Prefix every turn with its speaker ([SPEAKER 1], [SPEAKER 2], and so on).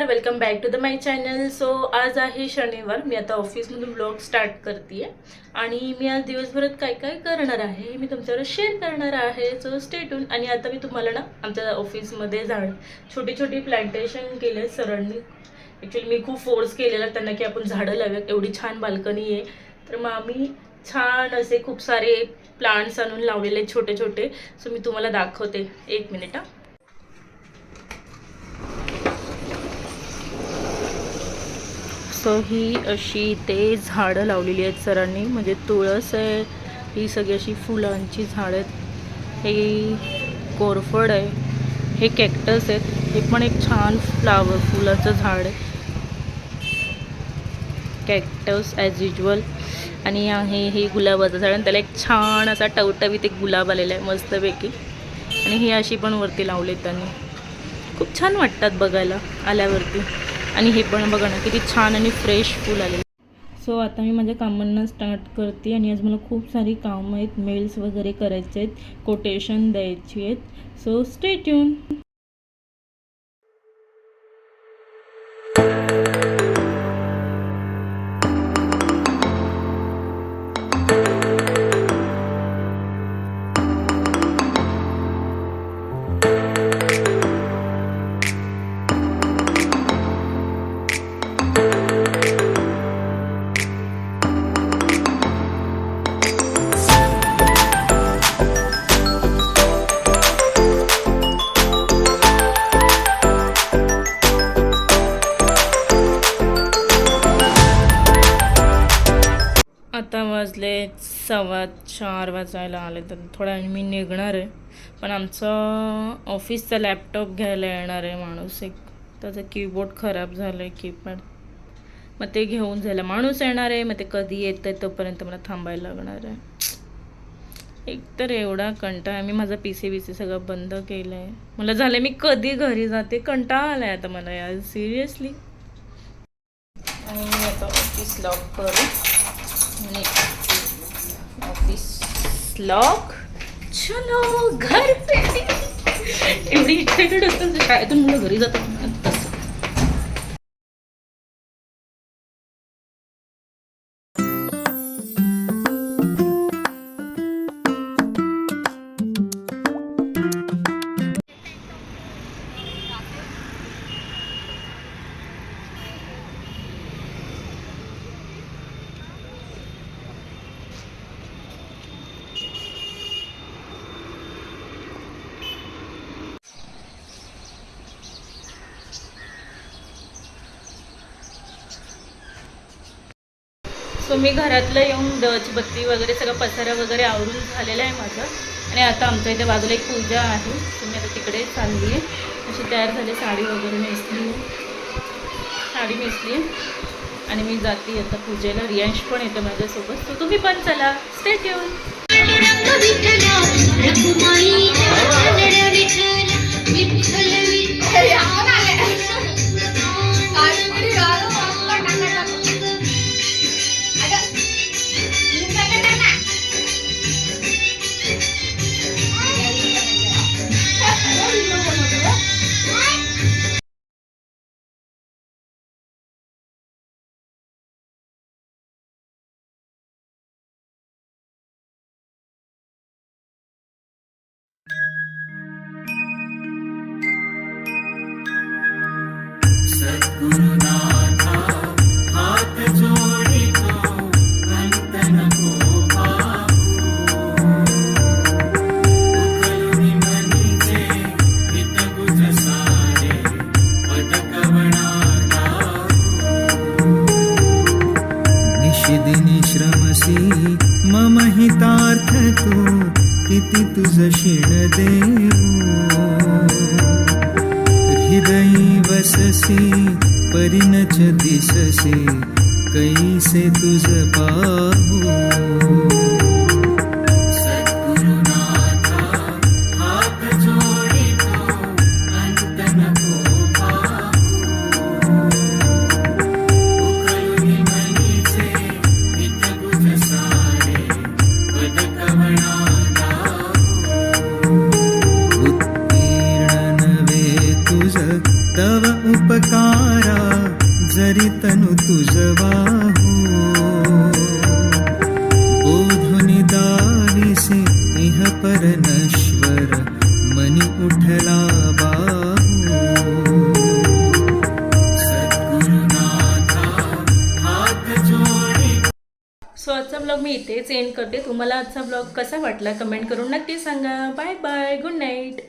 [SPEAKER 1] Welcome back to the my channel. So आज आहे शनिवार. मी आता ऑफिसमधून ब्लॉग स्टार्ट करते आहे आणि मी आज दिवसभरात काय काय करणार आहे मी तुमच्यावर शेअर करणार आहे. So stay tune. आणि आता मी तुम्हाला ना आमच्या ऑफिसमध्ये छोटी छोटी प्लांटेशन केले सरांनी. ॲक्च्युली मी खूप फोर्स केलेला त्यांना की आपण झाडं लावूयात, एवढी छान बाल्कनी आहे. तर मग आम्ही छान असे खूप सारे प्लांट्स आणून लावलेले छोटे छोटे. सो मी तुम्हाला दाखवते, एक मिनिट हा. सो ही अशी ते झाडं लावलेली आहेत सरांनी, म्हणजे तुळस आहे, ही सगळी अशी फुलांची झाडं आहेत. हे कोरफड आहे, हे कॅक्टस आहेत, हे पण एक छान फुलाचं झाड आहे, कॅक्टस ॲज युजल. आणि आहे हे गुलाबाचं झाड आणि त्याला एक छान असा टवटवीत एक गुलाब आलेला आहे मस्तपैकी. आणि ही अशी पण वरती लावले त्यांनी, खूप छान वाटतात बघायला आल्यावरती. आणि हे पण बघा ना किती छान आणि फ्रेश फूल आले. सो आता मी माझ्या कामांना स्टार्ट करते आणि आज मला खूप सारी कामं आहेत, मेल्स वगैरे करायचे आहेत, कोटेशन द्यायची आहेत. So stay tune. आता वाजले 4:15 वाजायला आले, तर थोड्या वेळ मी निघणार आहे. पण आमचं ऑफिसचा लॅपटॉप घ्यायला येणार आहे माणूस एक, त्याचा कीबोर्ड खराब झालं आहे, कीपॅड. मग ते घेऊन जायला माणूस येणार आहे. मग ते कधी येतं आहे तोपर्यंत मला थांबायला लागणार आहे. एकतर एवढा कंटाळा, मी माझा PC सगळं बंद केलं आहे. मला झालं मी कधी घरी जाते, कंटाळा आला आहे आता मला यार, सिरियसली. आणि मी आता ऑफिस लॉक करू आणि ऑफिस लॉक, चलो घर पे. एवढी एक्साइटेड असतं शाळेतून मुलं घरी जातात तसं. सो मी घरातलं येऊन दच बत्ती वगैरे सगळं पसारा वगैरे आवरून झालेलं आहे माझं. आणि आता आमच्या इथे बाजूला एक पूजा आहे, तर मी आता तिकडे चालली आहे. अशी तयार झाली, साडी वगैरे नेसली आणि मी जाते आता पूजेला. रियांश पण येतं माझ्यासोबत, सो तुम्ही पण चला, स्टे ट्यून.
[SPEAKER 2] निशिदिनी श्रमसी मम हितार्थ तू, किती तुझ शिण देऊ. हृदयी वससी परिणच दिससी, कैसे तुझ पाहू. तव उपकार तुझ वाहू बोधुनि दाविसे इह पर नश्वर मनी उठला बाहू सद्गुरुनाथा हात जोडी.
[SPEAKER 1] सो आजचा ब्लॉग मी इथेच एंड करते. तुम्हाला आजचा ब्लॉग कसा वाटला कमेंट करून नक्की सांगा. Bye bye, good night.